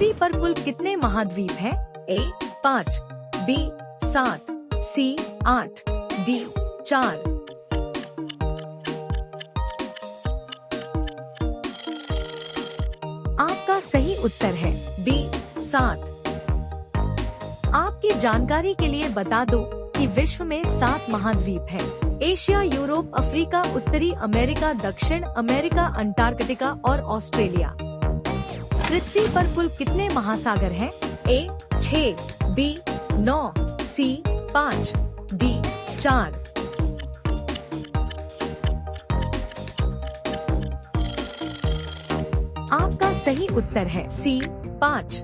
पृथ्वी पर कुल कितने महाद्वीप हैं? A 5, B 7, C 8, D 4। आपका सही उत्तर है B 7। आपकी जानकारी के लिए बता दो कि विश्व में 7 महाद्वीप हैं। एशिया, यूरोप, अफ्रीका, उत्तरी अमेरिका, दक्षिण अमेरिका, अंटार्कटिका और ऑस्ट्रेलिया। पृथ्वी पर कुल कितने महासागर हैं? A 6, B 9, C 5, D 4। आपका सही उत्तर है C 5।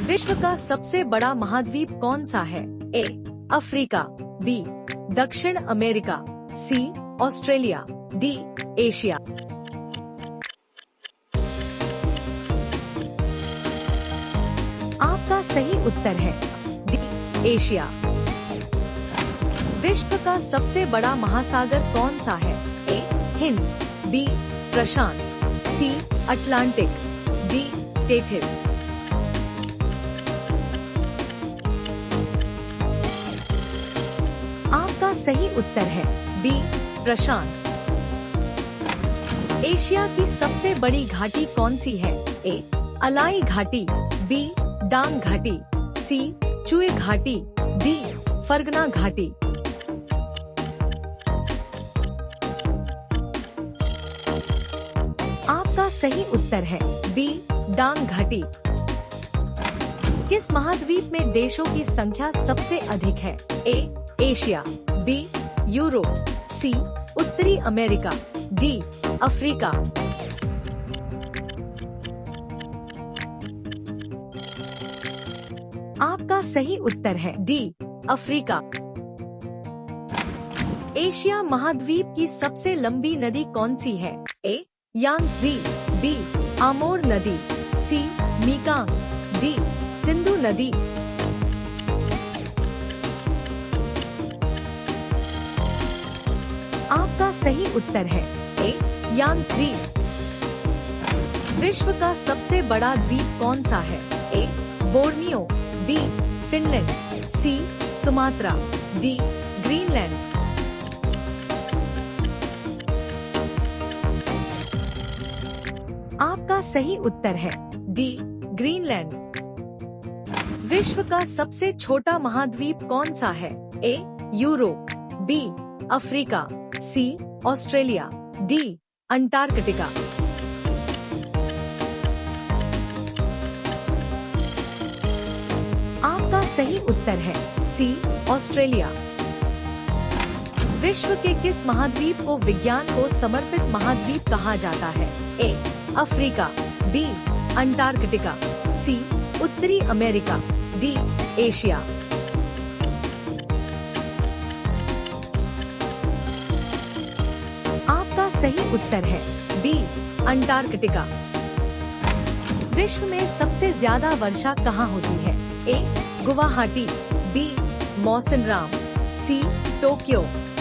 विश्व का सबसे बड़ा महाद्वीप कौन सा है? A अफ्रीका, B दक्षिण America, C Australia, D Asia. आपका सही उत्तर है D एशिया। विश्व का सबसे बड़ा महासागर कौन सा है? A Hind, B Prashant, C Atlantic, D Tethys. आपका सही उत्तर है B प्रशांत। एशिया की सबसे बड़ी घाटी कौन सी है? A अलाई घाटी, B डांग घाटी, C चुए घाटी, D फरगना घाटी। आपका सही उत्तर है B डांग घाटी। किस महाद्वीप में देशों की संख्या सबसे अधिक है? A Asia, B Europe, C उत्तरी अमेरिका, D अफ्रीका। आपका सही उत्तर है D अफ्रीका। एशिया महाद्वीप की सबसे लंबी नदी कौन सी है? A यांगजी, B आमोर नदी, C मीकांग, D सिंधु नदी। आपका सही उत्तर है A यांगजी। विश्व का सबसे बड़ा द्वीप कौन सा है? A Borneo, B Finland, C Sumatra, D Greenland. आपका सही उत्तर है D ग्रीनलैंड। विश्व का सबसे छोटा महाद्वीप कौन सा है? A Europe, B Africa, C Australia, D Antarctica. आपका सही उत्तर है C ऑस्ट्रेलिया। विश्व के किस महाद्वीप को विज्ञान को समर्पित महाद्वीप कहा जाता है? A Africa, B Antarctica, C उत्तरी अमेरिका, D एशिया। आपका सही उत्तर है B अंटार्कटिका। विश्व में सबसे ज्यादा वर्षा कहाँ होती है? A Guwahati, B Mawsynram, C Tokyo,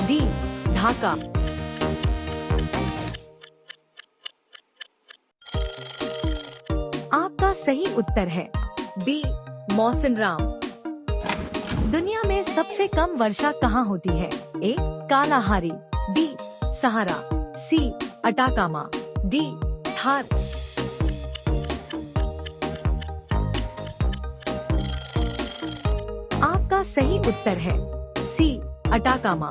D Dhaka. आपका सही उत्तर है B मौसिनराम। दुनिया में सबसे कम वर्षा कहाँ होती है? A Kalahari, B Sahara, C Atacama, D Thar. आपका सही उत्तर है C अटाकामा।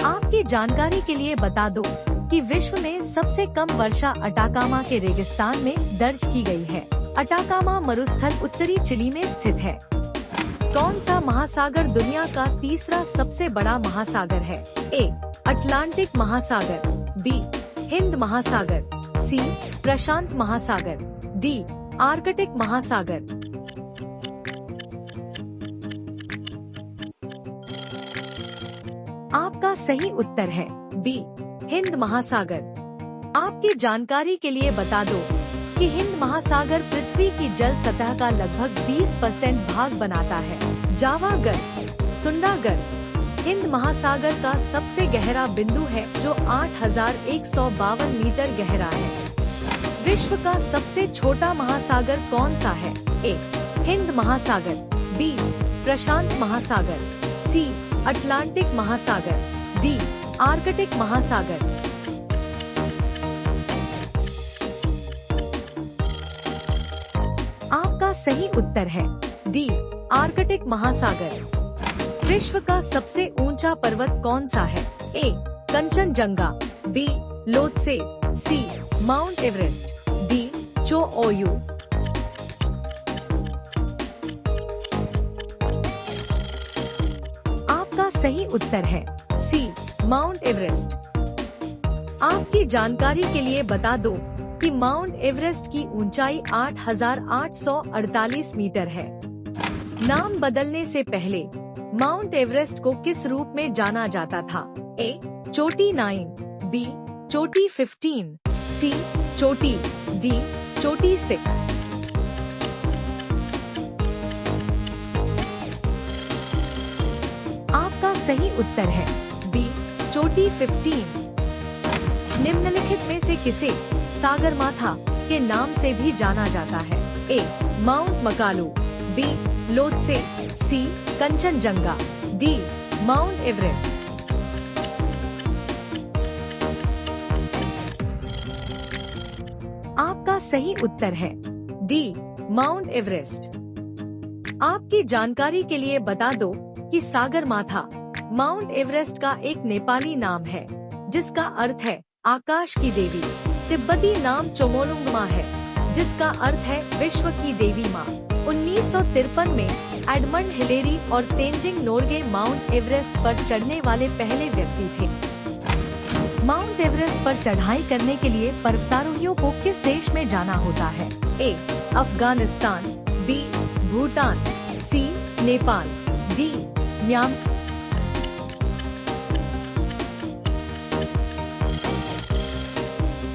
आपकी जानकारी के लिए बता दो कि विश्व में सबसे कम वर्षा अटाकामा के रेगिस्तान में दर्ज की गई है। अटाकामा मरुस्थल उत्तरी चिली में स्थित है। कौन सा महासागर दुनिया का तीसरा सबसे बड़ा महासागर है? A अटलांटिक महासागर, B हिंद महासागर, C प्रशांत महासागर, D आर्कटिक महासागर। आपका सही उत्तर है B हिंद महासागर। आपकी जानकारी के लिए बता दो कि हिंद महासागर पृथ्वी की जल सतह का लगभग 20% भाग बनाता है। जावागर, सुंडागर हिंद महासागर का सबसे गहरा बिंदु है जो 8,152 मीटर गहरा है। विश्व का सबसे छोटा महासागर कौन सा है? ए. हिंद महासागर, बी. प्रशांत महासागर, सी. अटलांटिक महासागर, डी. आर्कटिक महासागर। आपका सही उत्तर है डी. आर्कटिक महासागर। विश्व का सबसे ऊंचा पर्वत कौन सा है? A. Kangchenjunga, B. Lhotse, C. Mount Everest, D. Cho Oyu. आपका सही उत्तर है सी. Mount Everest. आपकी जानकारी के लिए बता दो कि माउंट एवरेस्ट की ऊंचाई 8,848 मीटर है। नाम बदलने से पहले माउंट एवरेस्ट को किस रूप में जाना जाता था? ए. चोटी 9, बी. चोटी 15, सी. चोटी, डी. चोटी 6। आपका सही उत्तर है बी. चोटी 15। निम्नलिखित में से किसे सागरमाथा के नाम से भी जाना जाता है? A. Mount Makalu, B. Lhotse, C. Kangchenjunga, D. Mount Everest. आपका सही उत्तर है डी. Mount Everest. आपकी जानकारी के लिए बता दो कि सागरमाथा माउंट एवरेस्ट का एक नेपाली नाम है जिसका अर्थ है आकाश की देवी। तिब्बती नाम चोमोलुंगमा है जिसका अर्थ है विश्व की देवी माँ। 1953 में एडमंड हिलेरी और तेंजिंग नोर्गे माउंट एवरेस्ट पर चढ़ने वाले पहले व्यक्ति थे। माउंट एवरेस्ट पर चढ़ाई करने के लिए पर्वतारोहियों को किस देश में जाना होता है? ए. अफगानिस्तान, बी. भूटान, सी. नेपाल, डी. म्यांमार।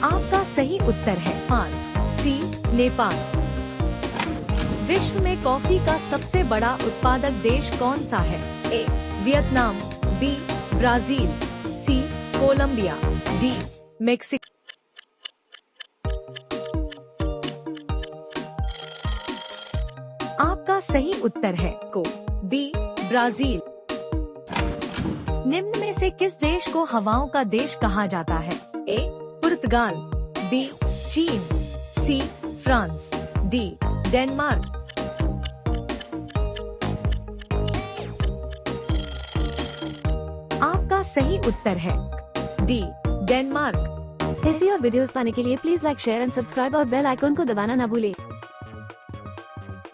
आपका सही उत्तर है सी. नेपाल। विश्व में कॉफी का सबसे बड़ा उत्पादक देश कौन सा है? A. Vietnam, B. Brazil, C. Colombia, D. Mexico. आपका सही उत्तर है बी. ब्राजील। निम्न में से किस देश को हवाओं का देश कहा जाता है? ए. पुर्तगाल, बी. चीन, सी. France, D. डेनमार्क। आपका सही उत्तर है डी. डेनमार्क। ऐसी और वीडियोस पाने के लिए please like, share and subscribe और बेल आइकॉन को दबाना ना भूलें।